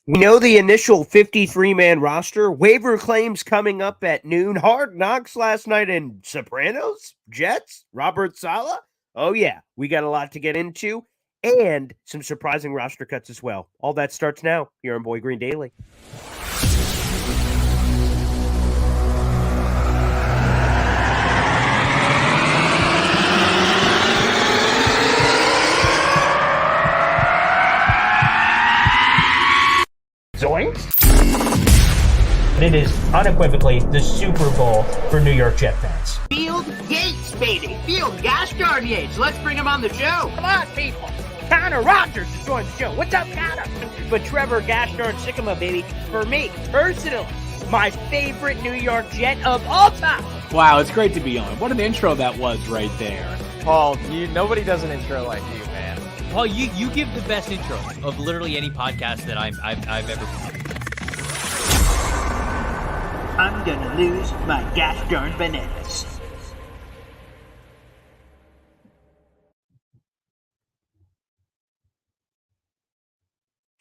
We know the initial 53-man roster. Waiver claims coming up at noon. Hard Knocks last night in Sopranos, Jets, Robert Saleh. Oh, yeah, we got a lot to get into and some surprising roster cuts as well. All that starts now here on Boy Green Daily. Zoinks! But it is unequivocally the Super Bowl for New York Jet fans. Field Yates, baby. Field Gosh Darn Yates. Let's bring him on the show. Come on, people. Connor Rogers is joining the show. What's up, Connor? But Trevor Gosh Darn Sycamore, baby, for me, personally, my favorite New York Jet of all time. Wow, it's great to be on. What an intro that was right there. Paul, nobody does an intro like you, man. Paul, you give the best intro of literally any podcast that I've ever been. I'm gonna lose my gosh darn bananas.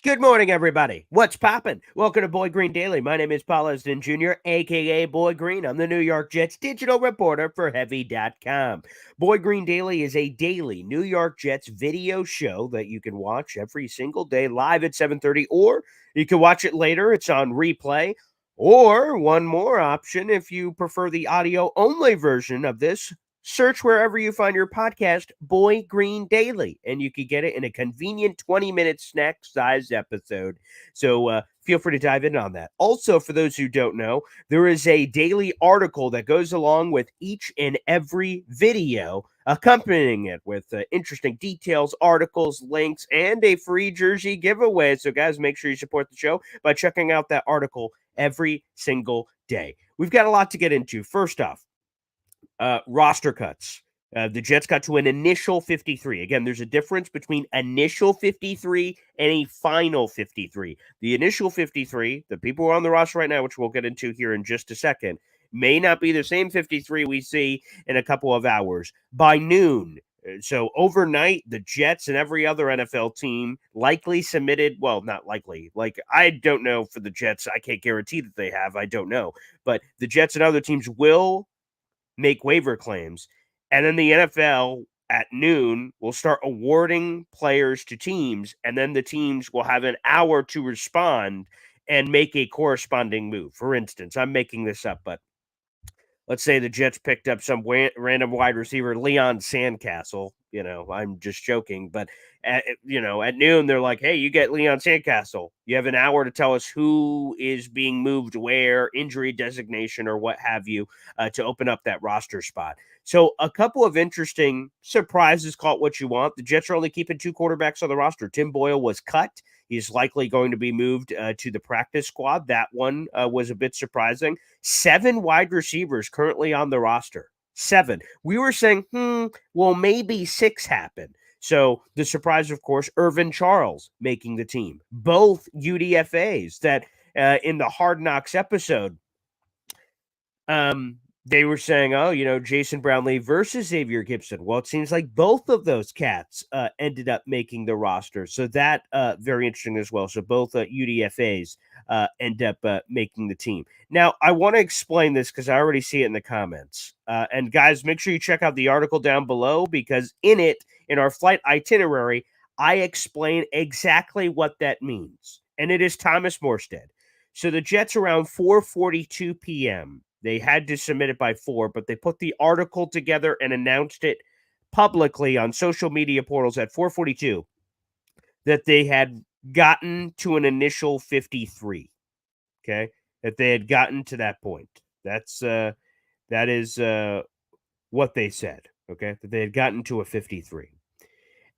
Good morning, everybody. What's poppin'? Welcome to Boy Green Daily. My name is Paul Esden Jr., a.k.a. Boy Green. I'm the New York Jets digital reporter for Heavy.com. Boy Green Daily is a daily New York Jets video show that you can watch every single day live at 7:30, or you can watch it later. It's on replay. Or one more option, if you prefer the audio-only version of this, search wherever you find your podcast, Boy Green Daily, and you can get it in a convenient 20-minute snack-sized episode. So feel free to dive in on that. Also, for those who don't know, there is a daily article that goes along with each and every video, accompanying it with interesting details, articles, links, and a free jersey giveaway. So, guys, make sure you support the show by checking out that article every single day. We've got a lot to get into. First off, roster cuts. The Jets got to an initial 53. Again, there's a difference between initial 53 and a final 53. The initial 53, the people who are on the roster right now, which we'll get into here in just a second, may not be the same 53 we see in a couple of hours. By noon, so overnight, the Jets and every other NFL team likely submitted, well, not likely. Like, I don't know for the Jets. I can't guarantee that they have. I don't know. But the Jets and other teams will make waiver claims, and then the NFL at noon will start awarding players to teams, and then the teams will have an hour to respond and make a corresponding move. For instance, I'm making this up, but let's say the Jets picked up some random wide receiver, Leon Sandcastle. I'm just joking, but at noon, they're like, hey, you get Leon Sandcastle. You have an hour to tell us who is being moved where, injury designation, or what have you, to open up that roster spot. So a couple of interesting surprises, call it what you want. The Jets are only keeping two quarterbacks on the roster. Tim Boyle was cut. He's likely going to be moved to the practice squad. That one was a bit surprising. 7 wide receivers currently on the roster. 7. We were saying, well, maybe 6 happen. So the surprise, of course, Irvin Charles making the team. Both UDFAs that in the Hard Knocks episode, they were saying, Jason Brownlee versus Xavier Gibson. Well, it seems like both of those cats ended up making the roster. So that very interesting as well. So both UDFAs end up making the team. Now, I want to explain this because I already see it in the comments. And guys, make sure you check out the article down below, because in it, in our flight itinerary, I explain exactly what that means. And it is Thomas Morstead. So the Jets around 4:42 p.m., they had to submit it by 4, but they put the article together and announced it publicly on social media portals at 4:42 that they had gotten to an initial 53. Okay, that they had gotten to that point. That is what they said. Okay, that they had gotten to a 53,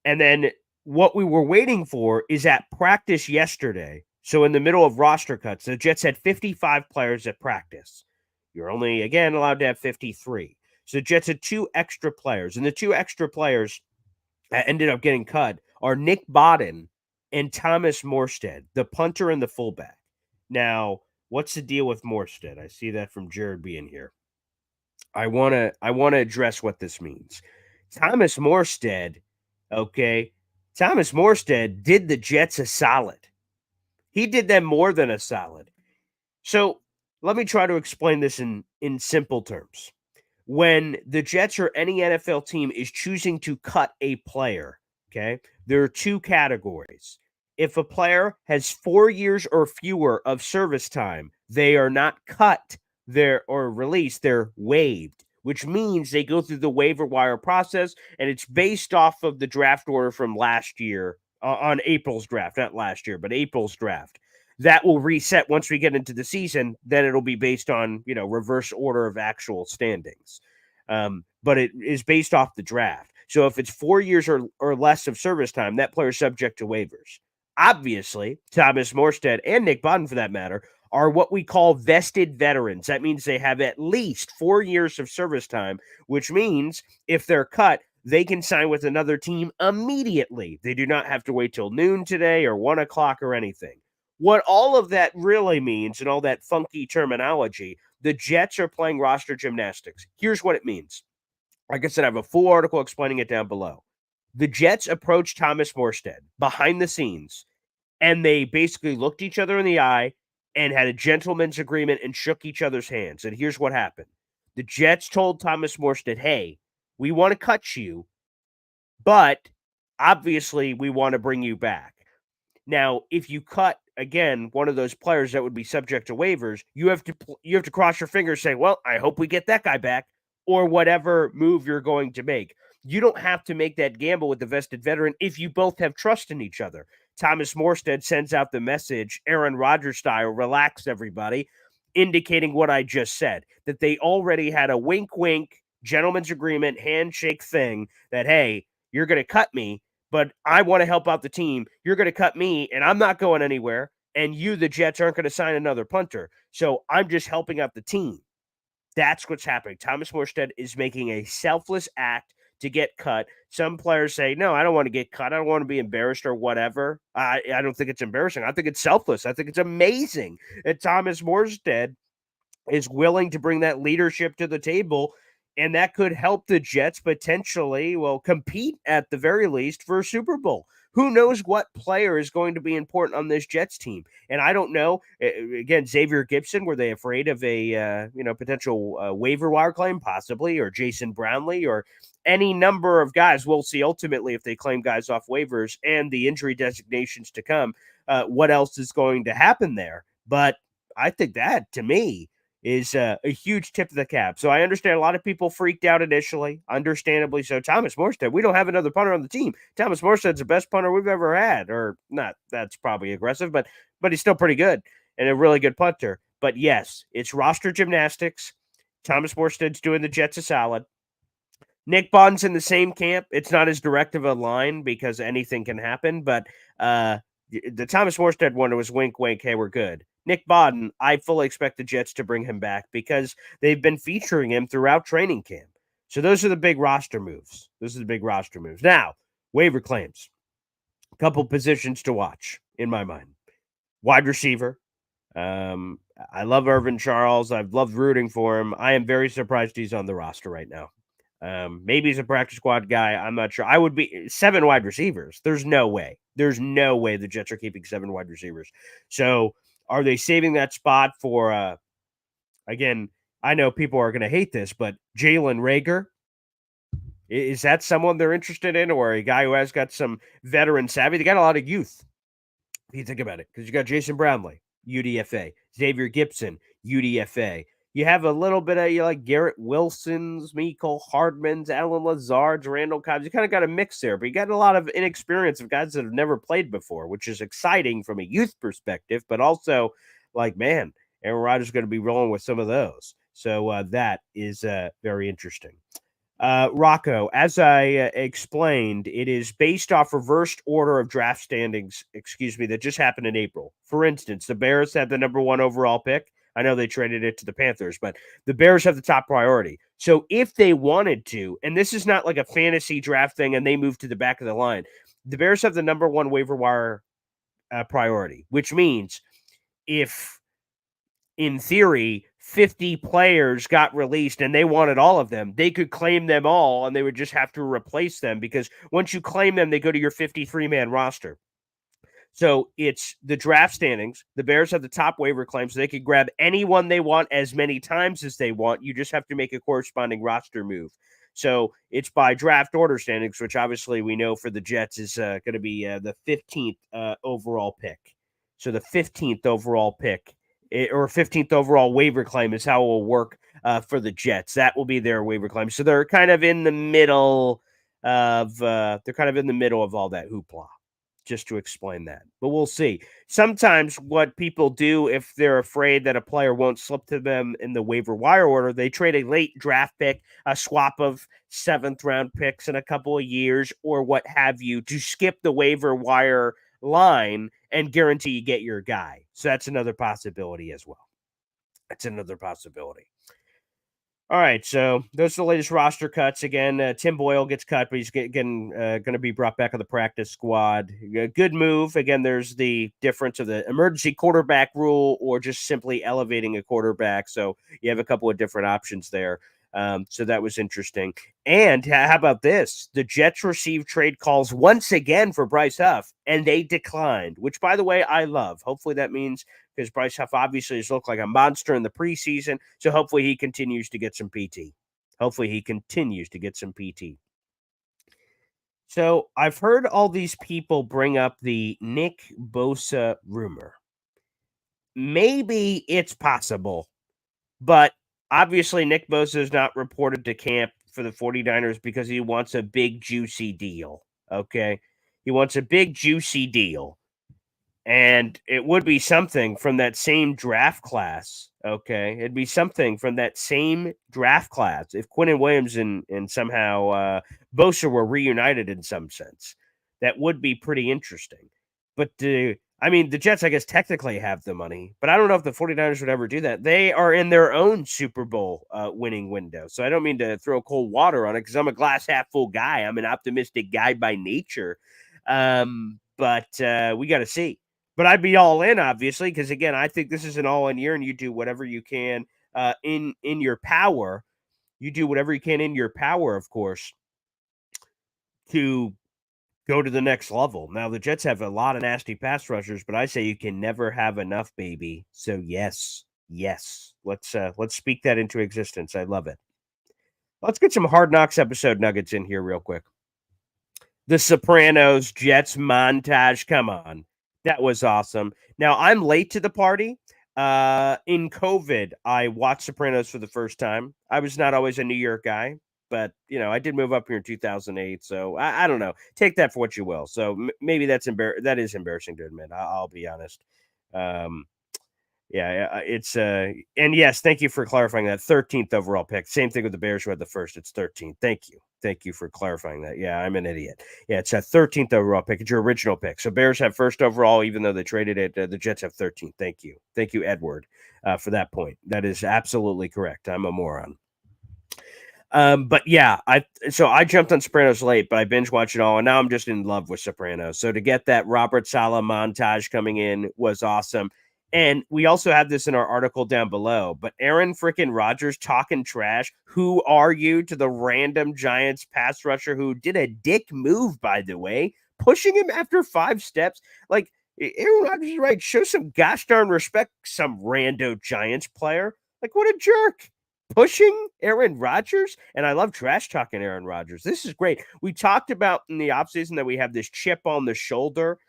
and then what we were waiting for is at practice yesterday. So in the middle of roster cuts, the Jets had 55 players at practice. You're only, again, allowed to have 53. So the Jets had 2 extra players. And the 2 extra players that ended up getting cut are Nick Bodden and Thomas Morstead, the punter and the fullback. Now, what's the deal with Morstead? I see that from Jared being here. I want to address what this means. Thomas Morstead did the Jets a solid. He did them more than a solid. So let me try to explain this in simple terms. When the Jets or any NFL team is choosing to cut a player, okay, there are two categories. If a player has 4 years or fewer of service time, they are not cut or released, they're waived, which means they go through the waiver wire process, and it's based off of the draft order from last year, on April's draft, not last year, but April's draft. That will reset once we get into the season. Then it'll be based on, reverse order of actual standings. But it is based off the draft. So if it's 4 years or less of service time, that player is subject to waivers. Obviously, Thomas Morstead and Nick Bodden, for that matter, are what we call vested veterans. That means they have at least 4 years of service time, which means if they're cut, they can sign with another team immediately. They do not have to wait till noon today or 1 o'clock or anything. What all of that really means, and all that funky terminology, the Jets are playing roster gymnastics. Here's what it means. Like I said, I have a full article explaining it down below. The Jets approached Thomas Morstead behind the scenes, and they basically looked each other in the eye and had a gentleman's agreement and shook each other's hands. And here's what happened. The Jets told Thomas Morstead, hey, we want to cut you, but obviously we want to bring you back. Now, if you cut, again, one of those players that would be subject to waivers, you have to cross your fingers, say, well, I hope we get that guy back, or whatever move you're going to make. You don't have to make that gamble with the vested veteran if you both have trust in each other. Thomas Morstead sends out the message, Aaron Rodgers style, relax everybody, indicating what I just said, that they already had a wink, gentleman's agreement, handshake thing that, hey, you're going to cut me, but I want to help out the team. You're going to cut me, and I'm not going anywhere, and you, the Jets, aren't going to sign another punter. So I'm just helping out the team. That's what's happening. Thomas Morstead is making a selfless act to get cut. Some players say, no, I don't want to get cut. I don't want to be embarrassed or whatever. I don't think it's embarrassing. I think it's selfless. I think it's amazing that Thomas Morstead is willing to bring that leadership to the table, and that could help the Jets potentially, compete at the very least for a Super Bowl. Who knows what player is going to be important on this Jets team? And I don't know. Again, Xavier Gipson, were they afraid of a potential waiver wire claim, possibly, or Jason Brownlee, or any number of guys? We'll see ultimately if they claim guys off waivers and the injury designations to come, what else is going to happen there. But I think that, to me, is a huge tip of the cap. So I understand a lot of people freaked out initially, understandably so. Thomas Morstead, we don't have another punter on the team. Thomas Morstead's the best punter we've ever had, or not. That's probably aggressive, but he's still pretty good and a really good punter. But yes, it's roster gymnastics. Thomas Morstead's doing the Jets a solid. Nick Bodden's in the same camp. It's not as direct of a line because anything can happen, but the Thomas Morstead one was wink, hey, we're good. Nick Bodden, I fully expect the Jets to bring him back because they've been featuring him throughout training camp. So those are the big roster moves. Now, waiver claims. A couple positions to watch in my mind. Wide receiver. I love Irvin Charles. I've loved rooting for him. I am very surprised he's on the roster right now. Maybe he's a practice squad guy. I'm not sure. I would be 7 wide receivers. There's no way the Jets are keeping 7 wide receivers. So are they saving that spot for, again, I know people are going to hate this, but Jalen Reagor? Is that someone they're interested in, or a guy who has got some veteran savvy? They got a lot of youth, if you think about it, because you got Jason Brownlee, UDFA, Xavier Gipson, UDFA. You have a little bit of Garrett Wilson's, Mecole Hardman's, Alan Lazard's, Randall Cobb's. You kind of got a mix there, but you got a lot of inexperience of guys that have never played before, which is exciting from a youth perspective, but also Aaron Rodgers is going to be rolling with some of those. So that is very interesting. Rocco, as I explained, it is based off reversed order of draft standings, that just happened in April. For instance, the Bears had the number 1 overall pick. I know they traded it to the Panthers, but the Bears have the top priority. So if they wanted to, and this is not like a fantasy draft thing and they move to the back of the line, the Bears have the number 1 waiver wire priority, which means if, in theory, 50 players got released and they wanted all of them, they could claim them all and they would just have to replace them, because once you claim them, they go to your 53-man roster. So it's the draft standings. The Bears have the top waiver claim, so they could grab anyone they want as many times as they want. You just have to make a corresponding roster move. So it's by draft order standings, which obviously we know for the Jets is going to be the 15th overall pick. So the 15th overall pick or 15th overall waiver claim is how it will work for the Jets. That will be their waiver claim. So they're kind of in the middle of all that hoopla, just to explain that. But we'll see. Sometimes what people do if they're afraid that a player won't slip to them in the waiver wire order, they trade a late draft pick, a swap of 7th round picks in a couple of years or what have you to skip the waiver wire line and guarantee you get your guy. So that's another possibility as well. That's another possibility. All right, so those are the latest roster cuts. Again, Tim Boyle gets cut, but he's going to be brought back on the practice squad. Good move. Again, there's the difference of the emergency quarterback rule or just simply elevating a quarterback. So you have a couple of different options there. So that was interesting. And how about this? The Jets received trade calls once again for Bryce Huff, and they declined, which, by the way, I love. Hopefully that means because Bryce Huff obviously has looked like a monster in the preseason, so hopefully he continues to get some PT. So I've heard all these people bring up the Nick Bosa rumor. Maybe it's possible, but obviously Nick Bosa is not reported to camp for the 49ers because he wants a big, juicy deal, okay? He wants a big, juicy deal. And it would be something from that same draft class, okay? It'd be something from that same draft class if Quinnen Williams and somehow Bosa were reunited in some sense. That would be pretty interesting. But the Jets, I guess, technically have the money, but I don't know if the 49ers would ever do that. They are in their own Super Bowl winning window. So I don't mean to throw cold water on it because I'm a glass half full guy. I'm an optimistic guy by nature. But we got to see. But I'd be all in, obviously, because, again, I think this is an all-in year, and you do whatever you can in your power. You do whatever you can in your power, of course, to go to the next level. Now, the Jets have a lot of nasty pass rushers, but I say you can never have enough, baby. So, yes. Let's speak that into existence. I love it. Let's get some Hard Knocks episode nuggets in here real quick. The Sopranos Jets montage. Come on. That was awesome. Now, I'm late to the party. In COVID, I watched Sopranos for the first time. I was not always a New York guy, but, I did move up here in 2008. So, I don't know. Take that for what you will. So, maybe that is embarrassing to admit. I'll be honest. It's and yes, thank you for clarifying that. 13th overall pick. Same thing with the Bears who had the first. It's 13th. Thank you for clarifying that. Yeah, I'm an idiot. Yeah, it's a 13th overall pick. It's your original pick. So Bears have first overall, even though they traded it. The Jets have 13th. Thank you, Edward, for that point. That is absolutely correct. I'm a moron. But yeah, I jumped on Sopranos late, but I binge watched it all, and now I'm just in love with Sopranos. So to get that Robert Saleh montage coming in was awesome. And we also have this in our article down below, but Aaron freaking Rodgers talking trash. Who are you to the random Giants pass rusher who did a dick move, by the way, pushing him after 5 steps? Like, Aaron Rodgers is right. Show some gosh darn respect, some rando Giants player. Like, what a jerk. Pushing Aaron Rodgers, and I love trash talking Aaron Rodgers. This is great. We talked about in the offseason that we have this chip on the shoulder.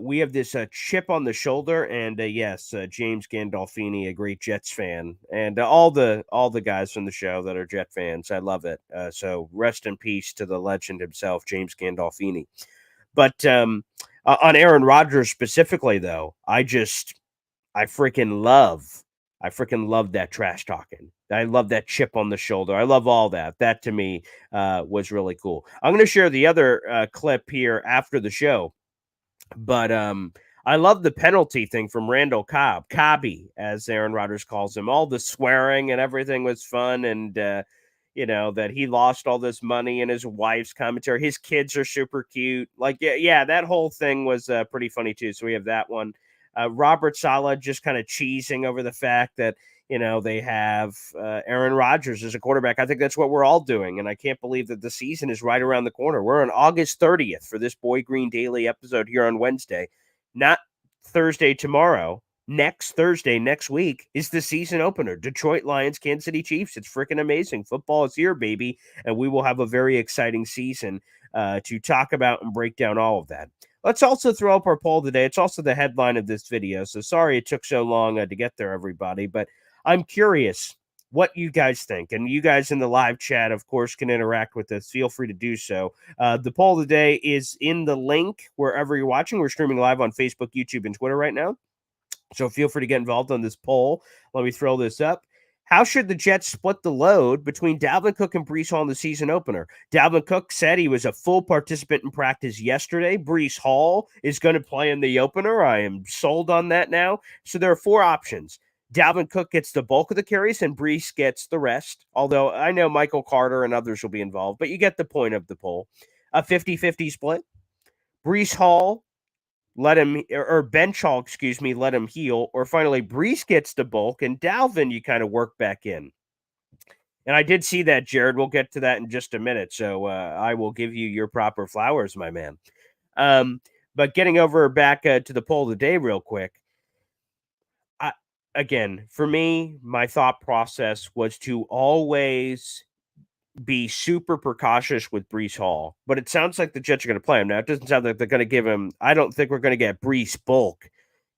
We have this chip on the shoulder, and yes, James Gandolfini, a great Jets fan, and all the guys from the show that are Jet fans. I love it. So rest in peace to the legend himself, James Gandolfini. But on Aaron Rodgers specifically, though, I freaking love that trash talking. I love that chip on the shoulder. I love all that. That to me was really cool. I'm going to share the other clip here after the show. But I love the penalty thing from Randall Cobb, Cobby, as Aaron Rodgers calls him. All the swearing and everything was fun, and that he lost all this money and his wife's commentary. His kids are super cute. Like, yeah, that whole thing was pretty funny too. So we have that one. Robert Saleh just kind of cheesing over the fact that They have Aaron Rodgers as a quarterback. I think that's what we're all doing, and I can't believe that the season is right around the corner. We're on August 30th for this Boy Green Daily episode here on Wednesday, not Thursday tomorrow. Next Thursday, next week, is the season opener. Detroit Lions, Kansas City Chiefs. It's freaking amazing. Football is here, baby, and we will have a very exciting season to talk about and break down all of that. Let's also throw up our poll today. It's also the headline of this video, so sorry it took so long to get there, everybody, but I'm curious what you guys think. And you guys in the live chat, of course, can interact with us. Feel free to do so. The poll today is in the link wherever you're watching. We're streaming live on Facebook, YouTube, and Twitter right now. So feel free to get involved on this poll. Let me throw this up. How should the Jets split the load between Dalvin Cook and Breece Hall in the season opener? Dalvin Cook said he was a full participant in practice yesterday. Breece Hall is going to play in the opener. I am sold on that now. So there are 4 options. Dalvin Cook gets the bulk of the carries and Breece gets the rest. Although I know Michael Carter and others will be involved, but you get the point of the poll. A 50-50 split. Breece Hall, let him heal. Or finally, Breece gets the bulk and Dalvin, you kind of work back in. And I did see that, Jared. We'll get to that in just a minute. So I will give you your proper flowers, my man. But getting over back to the poll today real quick. Again, for me, my thought process was to always be super precautious with Breece Hall. But it sounds like the Jets are going to play him. Now, it doesn't sound like they're going to give him – I don't think we're going to get Breece bulk,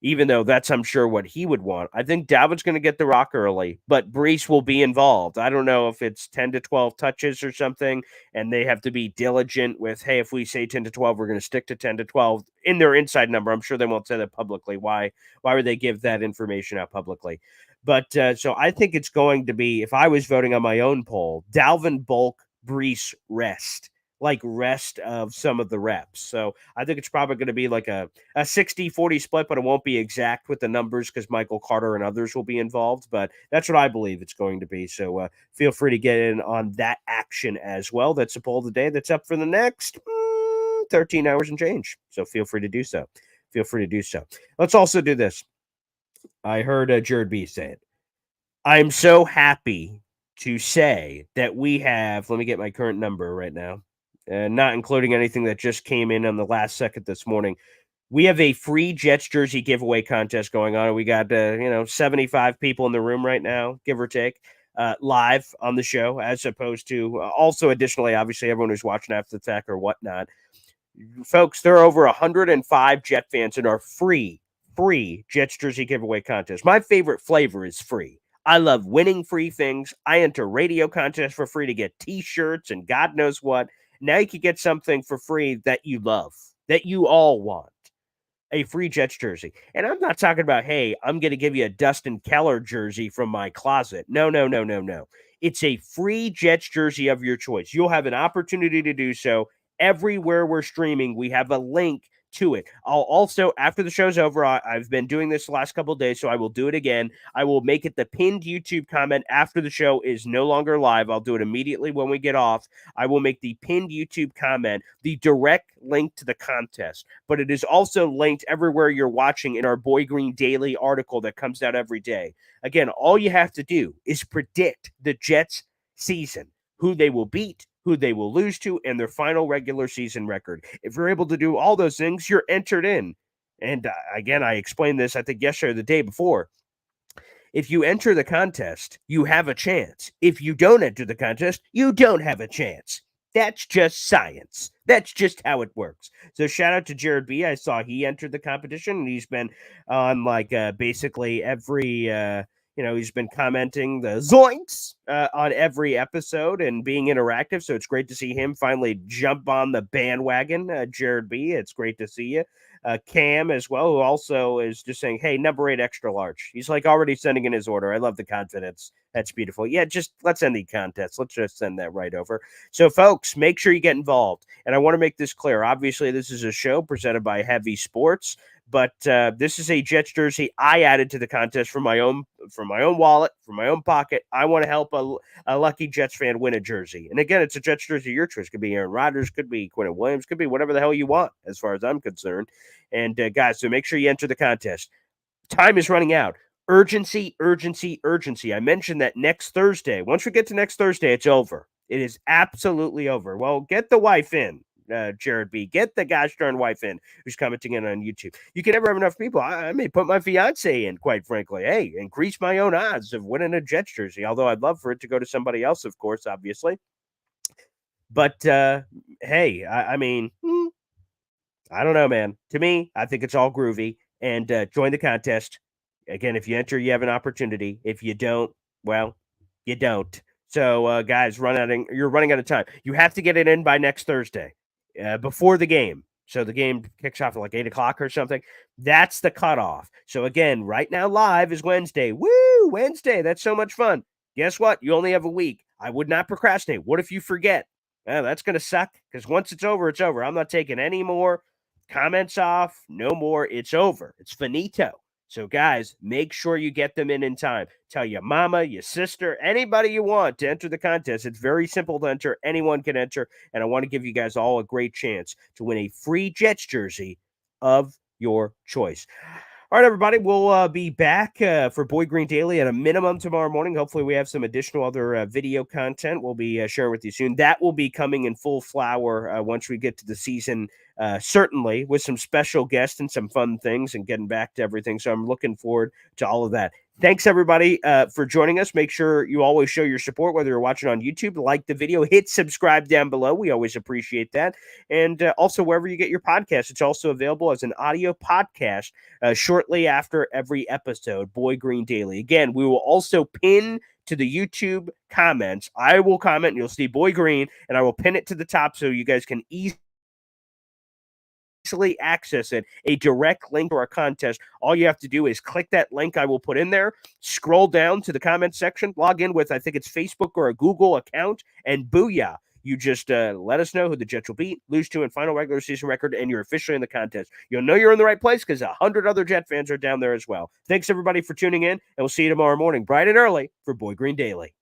even though that's, I'm sure, what he would want. I think Dalvin's going to get the rock early, but Breece will be involved. I don't know if it's 10 to 12 touches or something, and they have to be diligent with, hey, if we say 10 to 12, we're going to stick to 10 to 12 in their inside number. I'm sure they won't say that publicly. Why would they give that information out publicly? But so I think it's going to be, if I was voting on my own poll, Dalvin bulk, Breece rest. Like rest of some of the reps. So I think it's probably going to be like a 60-40 split, but it won't be exact with the numbers because Michael Carter and others will be involved. But that's what I believe it's going to be. So feel free to get in on that action as well. That's the poll of the day that's up for the next 13 hours and change. So feel free to do so. Let's also do this. I heard Jared B say it. I'm so happy to say that we have, let me get my current number right now. Not including anything that just came in on the last second this morning. We have a free Jets jersey giveaway contest going on. We got, 75 people in the room right now, give or take, live on the show, as opposed to also additionally, obviously, everyone who's watching after the fact or whatnot. Folks, there are over 105 Jet fans in our free Jets jersey giveaway contest. My favorite flavor is free. I love winning free things. I enter radio contests for free to get T-shirts and God knows what. Now you can get something for free that you love, that you all want. A free Jets jersey. And I'm not talking about, hey, I'm going to give you a Dustin Keller jersey from my closet. No. It's a free Jets jersey of your choice. You'll have an opportunity to do so. Everywhere we're streaming, we have a link to it. I'll also, after the show's over, I've been doing this the last couple of days, so I will do it again. I will make it the pinned YouTube comment after the show is no longer live. I'll do it immediately when we get off. I will make the pinned YouTube comment the direct link to the contest, but it is also linked everywhere you're watching in our Boy Green Daily article that comes out every day. Again, all you have to do is predict the Jets season, who they will beat, who they will lose to, and their final regular season record. If you're able to do all those things, you're entered in. And again, I explained this, I think, yesterday or the day before. If you enter the contest, you have a chance. If you don't enter the contest, you don't have a chance. That's just science. That's just how it works. So shout out to Jared B. I saw he entered the competition, and he's been on basically every he's been commenting the zoinks on every episode and being interactive. So it's great to see him finally jump on the bandwagon. Jared B., it's great to see you. Cam as well, who also is just saying, hey, number 8 extra large. He's already sending in his order. I love the confidence. That's beautiful. Yeah, just let's end the contest. Let's just send that right over. So, folks, make sure you get involved. And I want to make this clear. Obviously, this is a show presented by Heavy Sports. But this is a Jets jersey I added to the contest from my own wallet, from my own pocket. I want to help a lucky Jets fan win a jersey. And again, it's a Jets jersey of your choice. Could be Aaron Rodgers, could be Quentin Williams, could be whatever the hell you want, as far as I'm concerned. And guys, so make sure you enter the contest. Time is running out. urgency, urgency, urgency. I mentioned that next Thursday, once we get to next Thursday, it's over. It is absolutely over. Well, get the wife in, Jared B. Get the gosh darn wife in who's commenting in on YouTube. You can never have enough people. I may put my fiance in, quite frankly. Hey, increase my own odds of winning a Jets jersey, although I'd love for it to go to somebody else, of course, obviously. But, hey, I mean, I don't know, man. To me, I think it's all groovy. And join the contest. Again, if you enter, you have an opportunity. If you don't, well, you don't. So, guys, you're running out of time. You have to get it in by next Thursday, before the game. So the game kicks off at like 8 o'clock or something. That's the cutoff. So again, right now live is Wednesday. Woo, Wednesday. That's so much fun. Guess what? You only have a week. I would not procrastinate. What if you forget? That's going to suck because once it's over, it's over. I'm not taking any more comments off. No more. It's over. It's finito. So, guys, make sure you get them in time. Tell your mama, your sister, anybody you want to enter the contest. It's very simple to enter. Anyone can enter. And I want to give you guys all a great chance to win a free Jets jersey of your choice. All right, everybody, we'll be back for Boy Green Daily at a minimum tomorrow morning. Hopefully, we have some additional other video content we'll be sharing with you soon. That will be coming in full flower once we get to the season, certainly, with some special guests and some fun things and getting back to everything. So I'm looking forward to all of that. Thanks, everybody, for joining us. Make sure you always show your support, whether you're watching on YouTube, like the video, hit subscribe down below. We always appreciate that. And also, wherever you get your podcast, it's also available as an audio podcast shortly after every episode, Boy Green Daily. Again, we will also pin to the YouTube comments. I will comment, and you'll see Boy Green, and I will pin it to the top so you guys can easily access it, a direct link to our contest. All you have to do is click that link I will put in there, scroll down to the comment section, log in with, I think it's Facebook or a Google account, and booyah. You just let us know who the Jets will beat, lose to, and final regular season record, and you're officially in the contest. You'll know you're in the right place because 100 other Jet fans are down there as well. Thanks, everybody, for tuning in, and we'll see you tomorrow morning, bright and early, for Boy Green Daily.